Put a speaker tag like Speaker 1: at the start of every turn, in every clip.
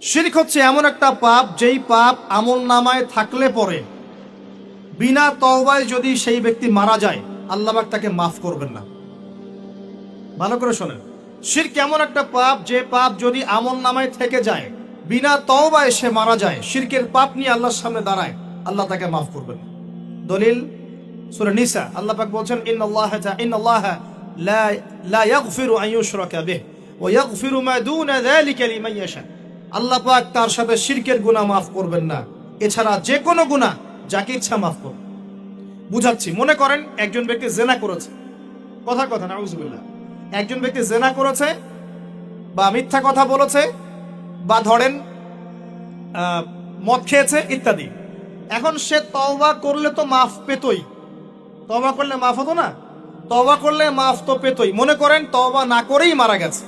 Speaker 1: শিরক হচ্ছে এমন একটা পাপ, যেই পাপ আমল নামায় থাকলে পরে বিনা তওবায় যদি সেই ব্যক্তি মারা যায়, আল্লাহ পাক তাকে মাফ করবেন না। ভালো করে শোনেন, শিরক এমন একটা পাপ, যে পাপ যদি আমল নামায় থেকে যায়, বিনা তওবায় সে মারা যায়, শিরকের পাপ নিয়ে আল্লাহর সামনে দাঁড়ায়, আল্লাহ তাকে মাফ করবেন না। দলিল সূরা নিসা, আল্লাহ পাক বলছেন, ইন্নাল্লাহা লা ইয়াগফিরু আন ইউশরাকা বিহি ওয়া ইয়াগফিরু মা দুনা যালিকা লিমান ইয়াশা। আল্লাহ পাক তার সাথে শিরকের গুনাহ মাফ করবেন না, এছাড়া যে কোনো গুনাহ যাকে ইচ্ছা মাফ করবেন। বুঝাচ্ছি, মনে করেন একজন ব্যক্তি জিনা করেছে, কথা নাউযুবিল্লাহ, একজন ব্যক্তি জিনা করেছে বা মিথ্যা কথা বলেছে বা ধরেন মদ খেয়েছে ইত্যাদি। এখন সে তওবা করলে তো মাফ পেতই, তওবা করলে মাফ হতো না? তওবা করলে মাফ তো পেতই। মনে করেন তওবা না করেই মারা গেছে,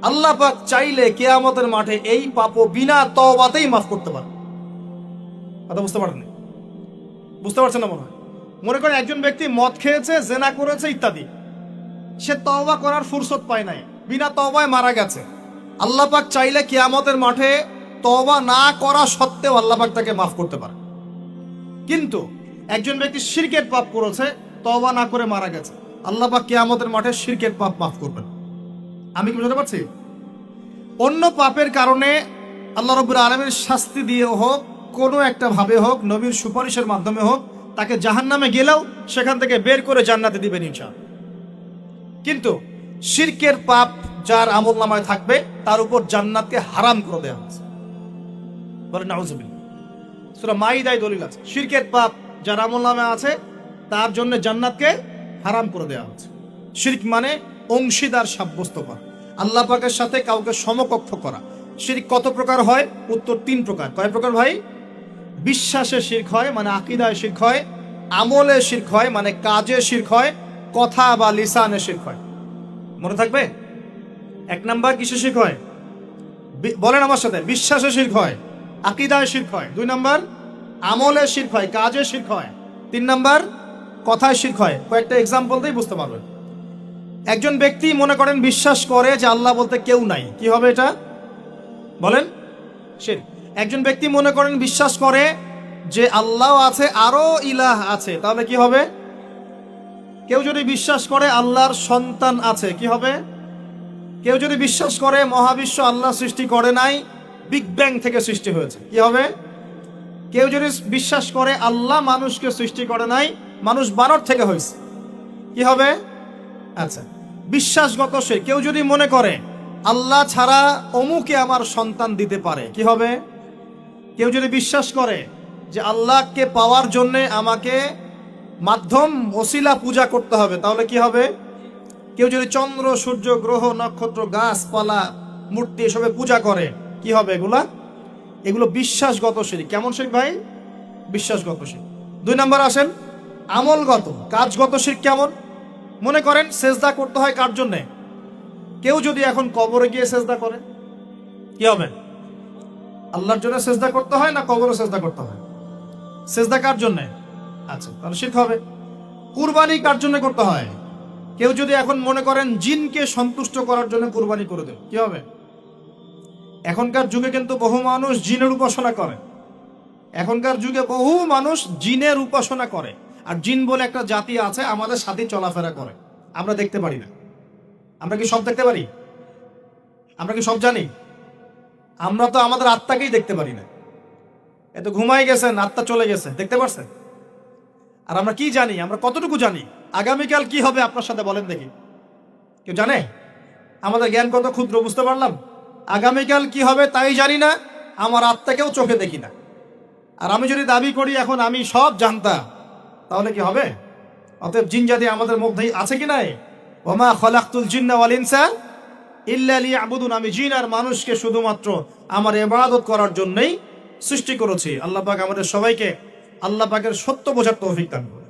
Speaker 1: আল্লাহ পাক চাইলে কিয়ামতের মাঠে এই পাপও বিনা তওবাতেই মাফ করতে পারে। কথা বুঝতে পারেন? বুঝতে পারছেন না মনে হয়? মনে করেন একজন ব্যক্তি মদ খেয়েছে, জিনা করেছে ইত্যাদি, সে তওবা করার ফুরসত পায় নাই, বিনা তওবায় মারা গেছে। আল্লাহ পাক চাইলে কিয়ামতের মাঠে তওবা না করা সত্ত্বেও আল্লাহ পাক তাকে মাফ করতে পারে। কিন্তু একজন ব্যক্তি শিরকের পাপ করেছে, তওবা না করে মারা গেছে, আল্লাহ পাক কিয়ামতের মাঠে শিরকের পাপ মাফ করবেন। আমি কি বুঝতে পারছি? অন্য পাপের কারণে আল্লাহ রাব্বুল আলামিন শাস্তি দিয়ে হোক, কোনো একটা ভাবে হোক, নবীর সুপারিশের মাধ্যমে হোক, তাকে জাহান্নামে গেলেও সেখান থেকে বের করে জান্নাতে দিবেন ইনশাআল্লাহ। কিন্তু শিরকের পাপ যার আমলনামায় থাকবে, তার উপর জান্নাতকে হারাম করে দেওয়া হয়েছে। বলেন নাউযুবিল্লাহ। সূরা মাইদায় দলিল আছে, শিরকের পাপ যার আমলনামায় আছে তার জন্য জান্নাতকে হারাম করে দেওয়া হয়েছে। শিরক মানে অংশীদার সাব্যস্ত করা, আল্লাহ পাকের সাথে কাউকে সমকক্ষ করা। শিরক কত প্রকার হয়? উত্তর 3 প্রকার। কয় প্রকার ভাই? বিশ্বাসে শিরক হয়, মানে আকীদায় শিরক হয়; আমলে শিরক হয়, মানে কাজে শিরক হয়; কথা বা লিসানে শিরক হয়। মনে থাকবে? 1 নাম্বার কিসে শিরক হয়? বলেন আমার সাথে। বিশ্বাসে শিরক হয়, আকীদায় শিরক হয়। 2 নাম্বার আমলে শিরক হয়, কাজে শিরক হয়। 3 নাম্বার কথায় শিরক হয়। কয়েকটা এক্সাম্পল দিয়ে বুঝতে পারবেন। একজন ব্যক্তি মনে করেন বিশ্বাস করে যে আল্লাহ বলতে কেউ নাই, কি হবে এটা? বলেন, শিরক। একজন ব্যক্তি মনে করেন বিশ্বাস করে যে আল্লাহ আছে, আরো ইলাহ আছে, তাহলে কি হবে? কেউ যদি বিশ্বাস করে আল্লাহর সন্তান আছে, কি হবে? কেউ যদি বিশ্বাস করে মহাবিশ্ব আল্লাহ সৃষ্টি করে নাই, বিগ ব্যাং থেকে সৃষ্টি হয়েছে, কি হবে? কেউ যদি বিশ্বাস করে আল্লাহ মানুষকে সৃষ্টি করে নাই, মানুষ বানর থেকে হয়েছে, কি হবে? আচ্ছা, বিশ্বাসগত সে। কেউ যদি মনে করে আল্লাহ ছাড়া অমুকে আমার সন্তান দিতে পারে, কি হবে? কেউ যদি বিশ্বাস করে যে আল্লাহকে পাওয়ার জন্য আমাকে মাধ্যম ওসিলা পূজা করতে হবে, তাহলে কি হবে? কেউ যদি চন্দ্র, সূর্য, গ্রহ, নক্ষত্র, গাছপালা, মূর্তি এসবে পূজা করে, কি হবে? এগুলো বিশ্বাসগত শিরক। কেমন শিরক ভাই? বিশ্বাসগত শিরক। 2 নাম্বার আসেন আমলগত, কাজগত শিরক। কেমন? মনে করেন সেজদা করতে হয় কার জন্যে? কেউ যদি এখন কবরে গিয়ে সেজদা করে, কি হবে? আল্লাহর জন্য সেজদা করতে হয় না কবরে সেজদা করতে হয়? সেজদা কার জন্যে? আচ্ছা, তাহলে শিরক হবে। কুরবানি কার জন্য করতে হয়? কেউ যদি এখন মনে করেন জিনকে সন্তুষ্ট করার জন্য কুরবানি করে দেন, কি হবে? এখনকার যুগে কিন্তু বহু মানুষ জিনের উপাসনা করে। এখনকার যুগে বহু মানুষ জিনের উপাসনা করে। আর জিন বলে একটা জাতি আছে, আমাদের সাথে চলাফেরা করে, আমরা দেখতে পারি না। আমরা কি সব দেখতে পারি? আমরা কি সব জানি? আমরা তো আমাদের আত্মাকেই দেখতে পারি না। এত ঘুমাই গেছেন, আত্মা চলে গেছে, দেখতে পারছেন? আর আমরা কি জানি? আমরা কতটুকু জানি আগামীকাল কি হবে আপনার সাথে? বলেন দেখি, কেউ জানে? আমাদের জ্ঞান কত ক্ষুদ্র, বুঝতে পারলাম। আগামীকাল কি হবে তাই জানি না, আমার আত্মাকেও চোখে দেখি না। আর আমি যদি দাবি করি এখন আমি সব জানতাম, তাহলে কি হবে? অতএব জিন জাতি আমাদের মধ্যেই আছে কি নাই? ওমা খলাকতুল জিন্না ওয়াল ইনসা ইল্লা লিয়াবুদুন। আমি জিন আর মানুষকে শুধুমাত্র আমার ইবাদত করার জন্যই সৃষ্টি করেছি। আল্লাহ পাক আমাদের সবাইকে আল্লাহ পাকের সত্য বোঝার তৌফিক দান করুন।